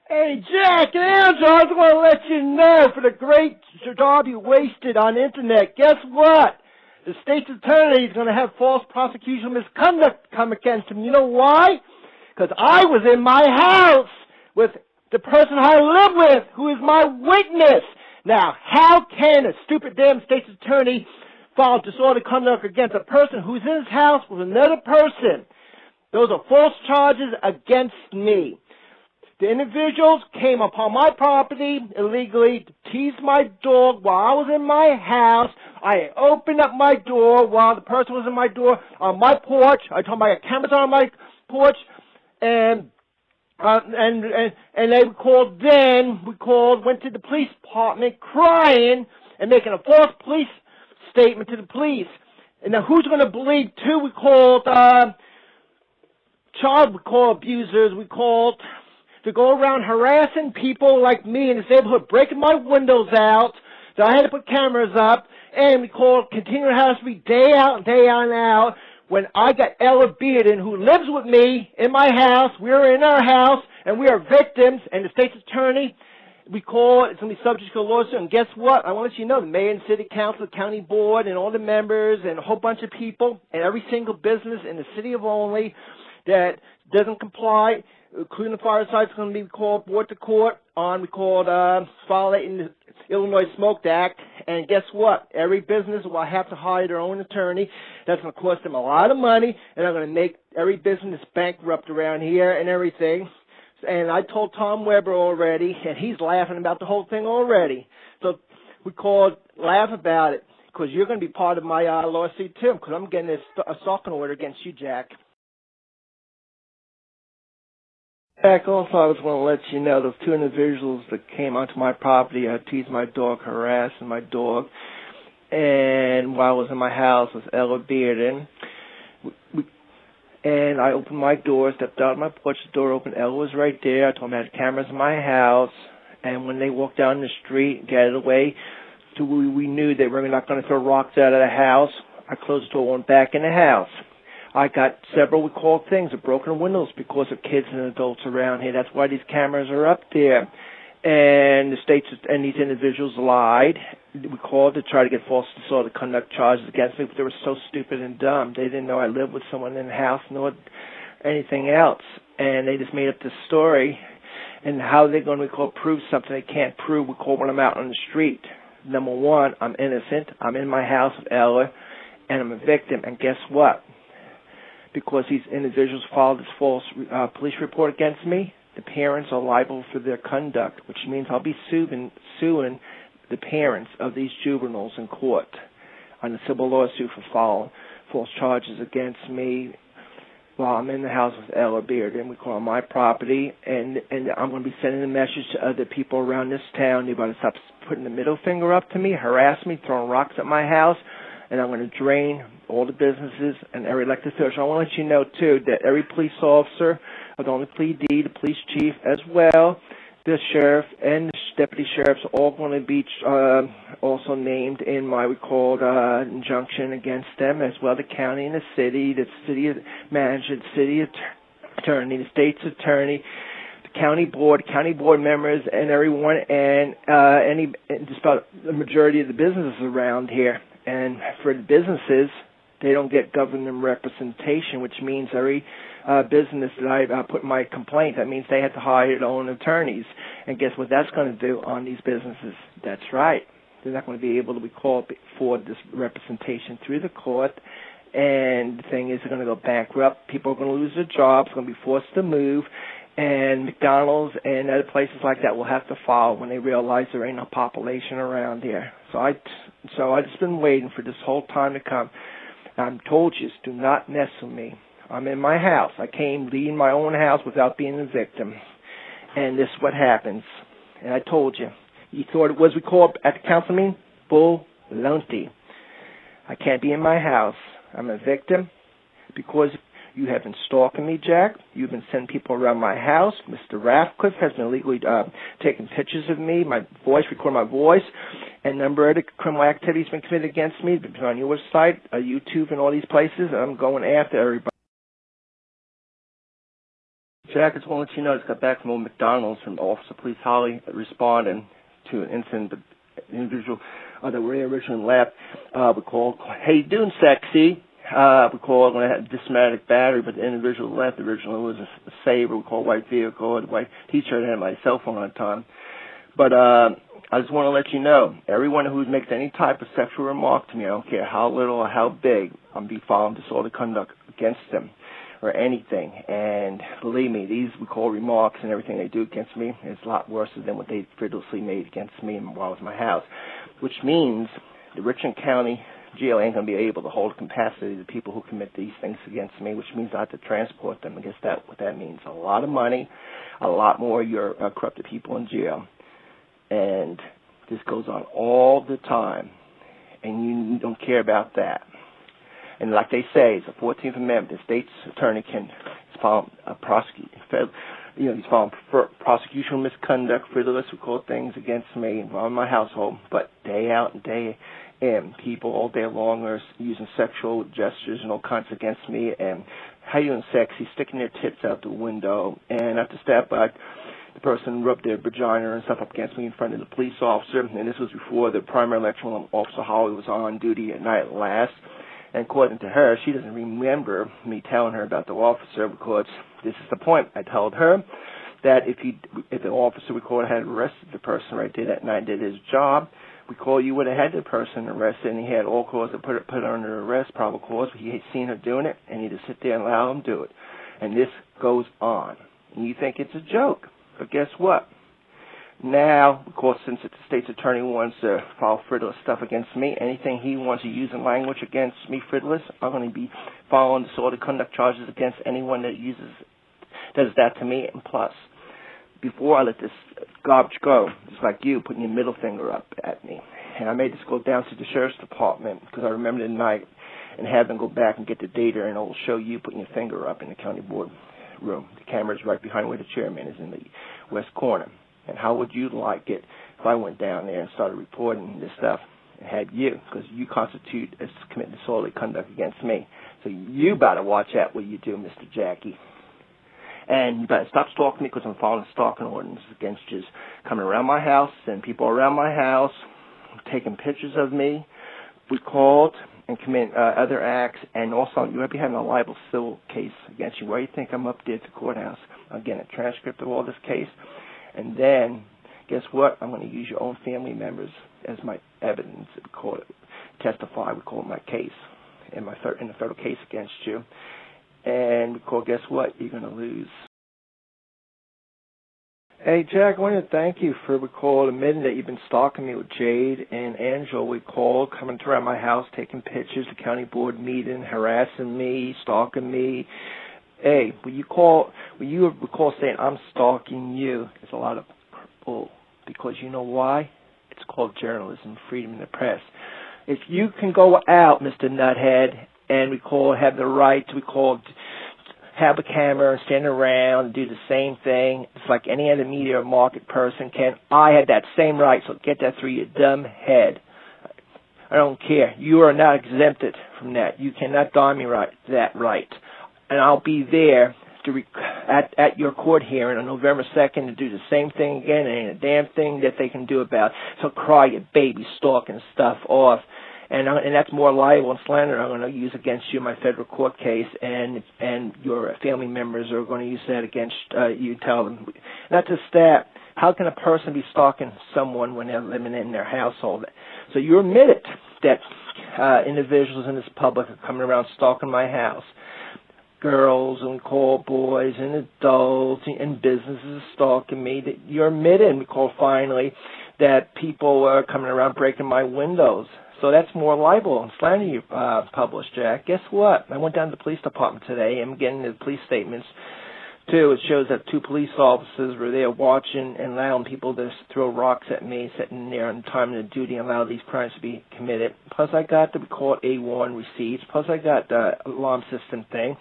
Hey, Jack and Angela, I just want to let you know for the great job you wasted on the internet. Guess what? The state's attorney is going to have false prosecution misconduct come against him. You know why? Because I was in my house with the person I live with, who is my witness. Now, how can a stupid damn state's attorney file disorderly conduct against a person who's in his house with another person? Those are false charges against me. The individuals came upon my property illegally to tease my dog while I was in my house. I opened up my door while the person was in my door on my porch. I told them I got cameras on my porch, and they called. Then we called, went to the police department, crying and making a false police statement to the police. And now, who's going to believe? Too, we called child abusers. We called to go around harassing people like me in this neighborhood, breaking my windows out. So I had to put cameras up, and we called continuing harassment me day out and day on out. When I got Ella Bearden, who lives with me in my house, we were in our house, and we are victims, and the state's attorney, we call, it's going to be subject to a lawsuit, and guess what? I want to let you know, the mayor and city council, the county board, and all the members, and a whole bunch of people, and every single business in the city of Olney that doesn't comply, including the fireside, is going to be called board to court on, we called violating the Illinois Smoke Act. And guess what? Every business will have to hire their own attorney. That's going to cost them a lot of money, and I'm going to make every business bankrupt around here and everything. And I told Tom Weber already, and he's laughing about the whole thing already. So we called Laugh About It, because you're going to be part of my lawsuit too, because I'm getting a stalking order against you, Jack. Jack, also I was going to let you know those two individuals that came onto my property, teased my dog, harassing my dog, and while I was in my house was Ella Bearden. And I opened my door, stepped out on my porch, the door opened, Ella was right there. I told them I had cameras in my house, and when they walked down the street, get it away, we knew they were not going to throw rocks out of the house. I closed the door, went back in the house. I got several, we call things, of broken windows because of kids and adults around here. That's why these cameras are up there. And the states and these individuals lied. We called to try to get false disorderly conduct charges against me, but they were so stupid and dumb. They didn't know I lived with someone in the house nor anything else. And they just made up this story. And how they're going to prove something they can't prove, we call when I'm out on the street. Number one, I'm innocent. I'm in my house with Ella, and I'm a victim. And guess what? Because these individuals filed this false police report against me, the parents are liable for their conduct, which means I'll be suing the parents of these juveniles in court on a civil lawsuit for filing false charges against me while I'm in the house with Ella Bearden. We call my property, and I'm going to be sending a message to other people around this town. They're going to stop putting the middle finger up to me, harass me, throwing rocks at my house, and I'm going to drain all the businesses and every elected official. I want to let you know, too, that every police officer, of the only PD, the police chief as well, the sheriff and the deputy sheriffs are all going to be also named in my recalled injunction against them, as well the county and the city manager, the city attorney, the state's attorney, the county board members, and everyone, and just about the majority of the businesses around here. And for the businesses, they don't get government representation, which means every business that I put in my complaint, that means they have to hire their own attorneys. And guess what that's going to do on these businesses? That's right. They're not going to be able to be called for this representation through the court. And the thing is, they're going to go bankrupt. People are going to lose their jobs, going to be forced to move. And McDonald's and other places like that will have to follow when they realize there ain't no population around here. So I've just been waiting for this whole time to come. I'm told you, do not mess with me. I'm in my house. I came leaving my own house without being a victim. And this is what happens. And I told you. You thought it was, we called at the council meeting, bull-lunty. I can't be in my house. I'm a victim because you have been stalking me, Jack. You've been sending people around my house. Mr. Ratcliffe has been illegally taking pictures of me, my voice, recording my voice. And a number of the criminal activities been committed against me. It's been on your site, YouTube, and all these places. And I'm going after everybody. Jack, I just want to let you know I just got back from old McDonald's from Officer Police Holly responding to an incident. The individual that were originally left, we called, "How you doing, sexy?" We called when I had a dysmatic battery, but the individual left. Originally was a Sabre. We called white vehicle, and white T-shirt. I had my cell phone on time. But I just want to let you know, everyone who makes any type of sexual remark to me, I don't care how little or how big, I'm be filing disorderly conduct against them or anything. And believe me, these we call remarks and everything they do against me is a lot worse than what they frivolously made against me while I was in my house, which means the Richland County Jail ain't going to be able to hold capacity to the people who commit these things against me, which means I have to transport them. I guess what that means. A lot of money, a lot more of your corrupted people in jail. And this goes on all the time, and you don't care about that. And like they say, it's the 14th Amendment. The state's attorney can file he's filing prosecutional misconduct, frivolous, we call things against me involving my household. But day out and day in, people all day long are using sexual gestures and all kinds against me. And how you doing, sexy? Sticking their tits out the window, and after step back. The person rubbed their vagina and stuff up against me in front of the police officer, and this was before the primary electoral officer Holly was on duty at night last. And according to her, she doesn't remember me telling her about the officer, because this is the point. I told her that if the officer had arrested the person right there that night, did his job, you would have had the person arrested, and he had all cause to put her under arrest, probable cause. He had seen her doing it, and he'd just sit there and allow him to do it. And this goes on. And you think it's a joke. But guess what? Now, of course, since the state's attorney wants to file frivolous stuff against me, anything he wants to use in language against me frivolous, I'm going to be filing disorderly conduct charges against anyone that does that to me. And plus, before I let this garbage go, just like you putting your middle finger up at me, and I made this go down to the sheriff's department because I remember the night and have them go back and get the data, and it'll show you putting your finger up in the county board room. The camera's right behind where the chairman is in the west corner. And how would you like it if I went down there and started reporting this stuff and had you? Because you constitute as committing disorderly conduct against me. So you better watch out what you do, Mr. Jackie. And you better stop stalking me, because I'm following the stalking ordinance against you. Coming around my house, and people around my house, taking pictures of me. We called and commit other acts, and also you might be having a libel civil case against you. Where you think I'm up there at the courthouse? Again, a transcript of all this case, and then guess what? I'm going to use your own family members as my evidence. We call it testify. We call it my case in the federal case against you, and we call. Guess what? You're going to lose. Hey, Jack, I want to thank you for admitting that you've been stalking me with Jade and Angela. We called, coming around my house, taking pictures, the county board meeting, harassing me, stalking me. Hey, when you recall saying I'm stalking you, it's a lot of bull. Because you know why? It's called journalism, freedom in the press. If you can go out, Mr. Nuthead, and have the right to have a camera and stand around and do the same thing. It's like any other media or market person can. I had that same right, so get that through your dumb head. I don't care. You are not exempted from that. You cannot deny me that right. And I'll be there at your court hearing on November 2nd to do the same thing again. There ain't a damn thing that they can do about it. So cry your baby stalking stuff off. And that's more libel and slander I'm going to use against you in my federal court case, and your family members are going to use that against you. Tell them. Not just that. How can a person be stalking someone when they're living in their household? So you admitted that individuals in this public are coming around stalking my house. Girls and boys and adults and businesses stalking me. That you're admitting, we call finally, that people are coming around breaking my windows. So that's more libel and slander you published, Jack. Guess what? I went down to the police department today. I'm getting the police statements, too. It shows that 2 police officers were there watching and allowing people to throw rocks at me, sitting there on time of duty and allow these crimes to be committed. Plus, I got the A1 receipts. Plus, I got the alarm system thing.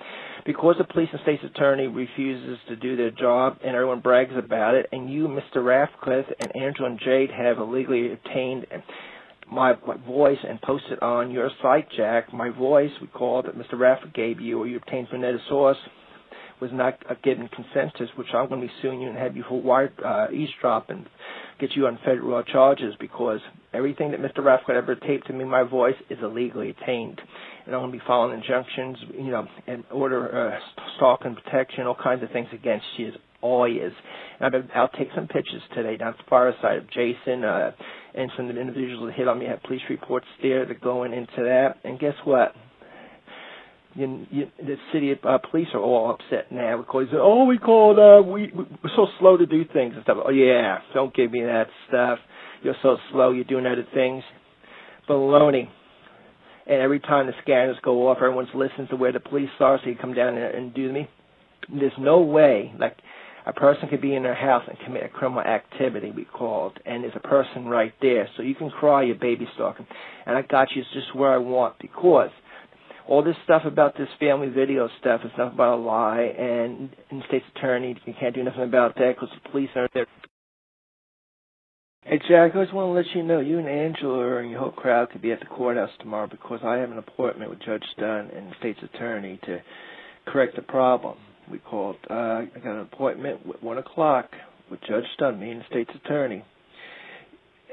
Because the police and state's attorney refuses to do their job and everyone brags about it, and you, Mr. Ratcliffe, and Angela and Jade have illegally obtained my voice and posted on your site, Jack. My voice, we called that Mr. Rafford gave you, or you obtained from another source, was not given consensus, which I'm going to be suing you and have you for wire eavesdrop and get you on federal charges, because everything that Mr. Rathcott ever taped to me, my voice, is illegally obtained. And I'm going to be filing injunctions, and order stalk and protection, all kinds of things against you. All he is. And I'll take some pictures today down at the fireside of Jason and some of the individuals that hit on me. I have police reports there that going into that. And guess what? The city police are all upset now because we called we're so slow to do things and stuff. Oh yeah, don't give me that stuff. You're so slow. You're doing other things. Baloney. And every time the scanners go off, everyone's listening to where the police are, so you come down and do me. There's no way, like, a person could be in their house and commit a criminal activity, we called, and there's a person right there. So you can cry, you're baby stalking. And I got you, it's just where I want, because all this stuff about this family video stuff is nothing but a lie, and in the state's attorney, you can't do nothing about that because the police aren't there. Hey, Jack, I just want to let you know, you and Angela and your whole crowd could be at the courthouse tomorrow because I have an appointment with Judge Dunn and the state's attorney to correct the problem. We called, I got an appointment at 1 o'clock with Judge Dunn, me and the state's attorney.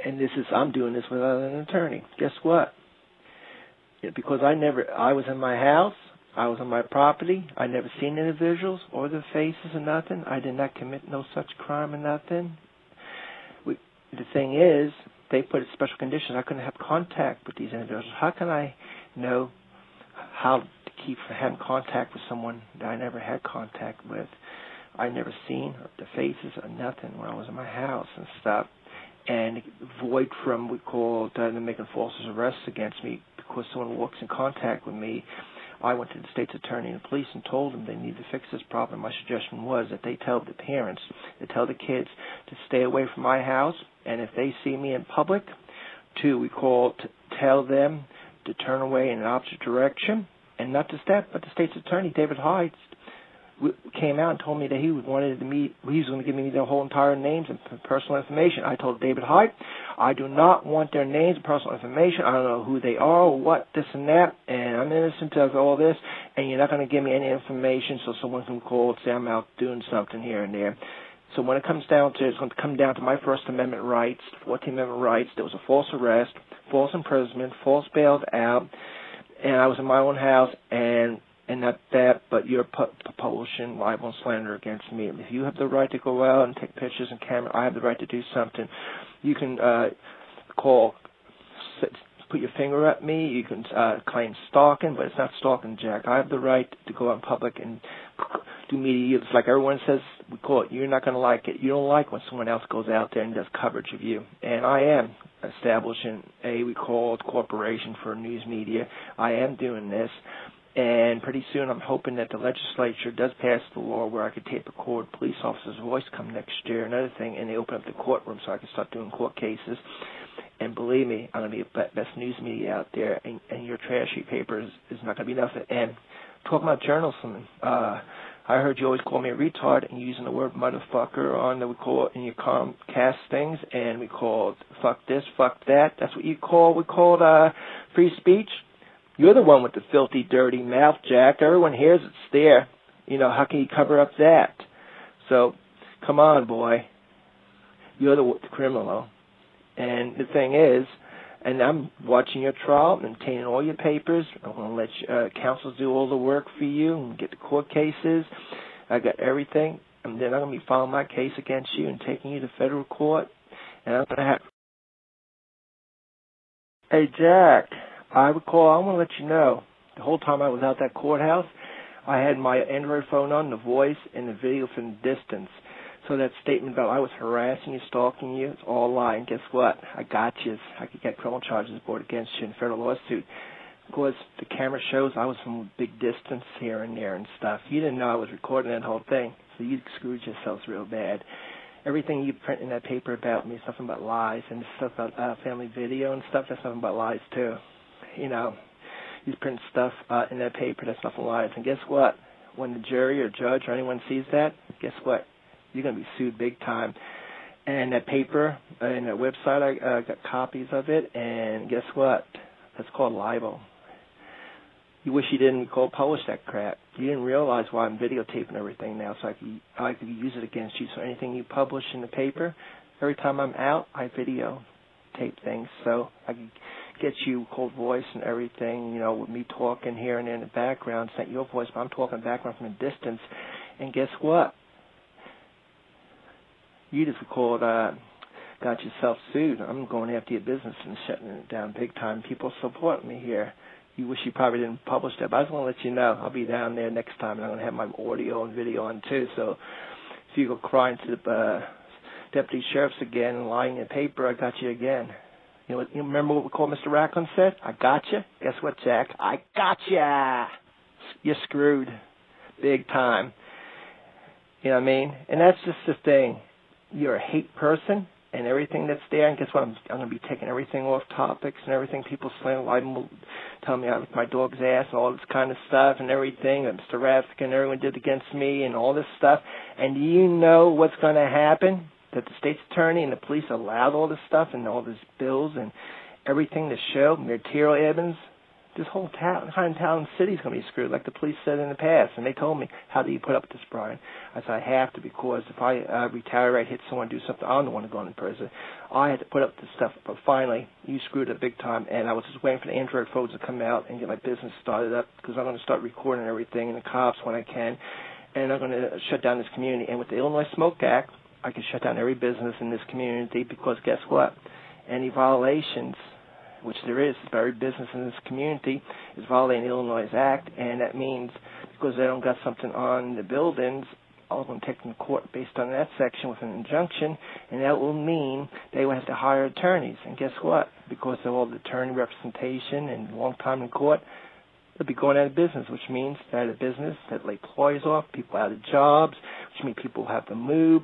And I'm doing this without an attorney. Guess what? Because I was in my house, I was on my property, I never seen individuals or their faces or nothing. I did not commit no such crime or nothing. The thing is, they put special conditions. I couldn't have contact with these individuals. How can I know how to keep from having contact with someone that I never had contact with? I never seen the faces or nothing when I was in my house and stuff. And void from, we called them making false arrests against me because someone walks in contact with me. I went to the state's attorney and the police and told them they need to fix this problem. My suggestion was that they tell the parents, they tell the kids to stay away from my house, and if they see me in public, we call to tell them to turn away in an opposite direction. And not just that, but the state's attorney, David Hyde, came out and told me that he was going to give me their whole entire names and personal information. I told David Hyde, I do not want their names and personal information. I don't know who they are or what, this and that, and I'm innocent of all this, and you're not going to give me any information so someone can call and say I'm out doing something here and there. So when it comes down to, it's going to come down to my First Amendment rights, 14th Amendment rights. There was a false arrest, false imprisonment, false bailed out, and I was in my own house, and not that, but you're publishing libel and slander against me. If you have the right to go out and take pictures and camera, I have the right to do something. You can put your finger at me. You can claim stalking, but it's not stalking, Jack. I have the right to go out in public and do media. It's like everyone says, we call it, you're not going to like it. You don't like when someone else goes out there and does coverage of you. And I am establishing we call it corporation for news media. I am doing this. And pretty soon I'm hoping that the legislature does pass the law where I could tape record police officers' voice come next year, another thing, and they open up the courtroom so I can start doing court cases. And believe me, I'm going to be the best news media out there, and your trashy paper is not going to be nothing. And talking about journalism, I heard you always call me a retard and using the word motherfucker on we call it in your Comcast things, and we called fuck this, fuck that. That's what we called free speech. You're the one with the filthy, dirty mouth, Jack. Everyone hears it's there. How can you cover up that? So, come on, boy. You're the criminal. And the thing is, and I'm watching your trial and obtaining all your papers. I'm going to let counsel do all the work for you and get the court cases. I got everything. And then I'm going to be filing my case against you and taking you to federal court. And I'm going to have... Hey, Jack. I want to let you know, the whole time I was out that courthouse, I had my Android phone on, the voice, and the video from the distance. So that statement about I was harassing you, stalking you, it's all a lie. And guess what? I got you. I could get criminal charges brought against you in a federal lawsuit. Because the camera shows I was from a big distance here and there and stuff. You didn't know I was recording that whole thing, so you screwed yourselves real bad. Everything you print in that paper about me is nothing but lies, and this stuff about family video and stuff, that's nothing but lies too. You print stuff in that paper that's nothing lies. And guess what? When the jury or judge or anyone sees that, guess what? You're going to be sued big time. And that paper and that website, I got copies of it. And guess what? That's called libel. You wish you didn't publish that crap. You didn't realize why I'm videotaping everything now, so I could use it against you. So anything you publish in the paper, every time I'm out, I videotape things. So I can get you cold voice and everything, with me talking here and there in the background. It's not your voice, but I'm talking in the background from a distance. And guess what? You just got yourself sued. I'm going after your business and shutting it down big time. People support me here. You wish you probably didn't publish that, but I just want to let you know I'll be down there next time, and I'm going to have my audio and video on too. So if you go crying to the deputy sheriffs again and lying in paper, I got you again. You remember what we called Mr. Racklin said? I got you. Guess what, Jack? I got ya. You're screwed, big time. You know what I mean? And that's just the thing. You're a hate person. And everything that's there, and guess what? I'm going to be taking everything off topics and everything. People tell me I lick my dog's ass and all this kind of stuff and everything that Mr. Rafik and everyone did against me and all this stuff. And do you know what's going to happen? That the state's attorney and the police allowed all this stuff and all these bills and everything to show material evidence. This whole town city is going to be screwed, like the police said in the past. And they told me, how do you put up with this, Brian? I said, I have to, because if I retaliate, hit someone, do something, I'm the one who's going to prison. I had to put up with this stuff. But finally, you screwed it big time. And I was just waiting for the Android phones to come out and get my business started up, because I'm going to start recording everything and the cops when I can. And I'm going to shut down this community. And with the Illinois Smoke Act, I can shut down every business in this community, because guess what? Any violations, which there is, every business in this community is violating the Illinois Act, and that means because they don't got something on the buildings, I'm going to take them to court based on that section with an injunction, and that will mean they will have to hire attorneys. And guess what? Because of all the attorney representation and long time in court, they'll be going out of business, which means they're out of business, that lay employees off, people out of jobs, which means people have to move.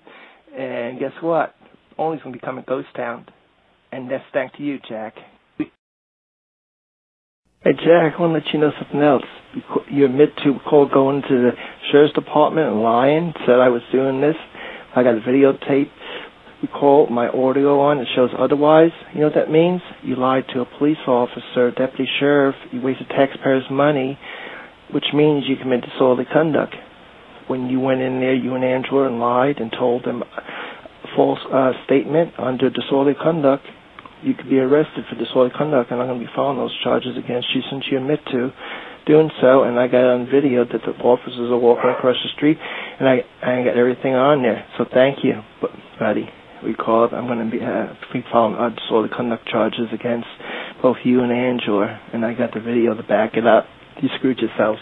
And guess what? Only's going to become a ghost town. And that's thanks to you, Jack. Hey, Jack, I want to let you know something else. You admit to going to the sheriff's department and lying, said I was doing this. I got a videotape. We called my audio on. It shows otherwise. You know what that means? You lied to a police officer, deputy sheriff. You wasted taxpayers' money, which means you committed disorderly conduct. When you went in there, you and Angela, and lied and told them a false statement under disorderly conduct, you could be arrested for disorderly conduct, and I'm going to be filing those charges against you since you admit to doing so. And I got on video that the officers are walking across the street, and I got everything on there. So thank you, buddy. I'm going to be filing disorderly conduct charges against both you and Angela, and I got the video to back it up. You screwed yourselves.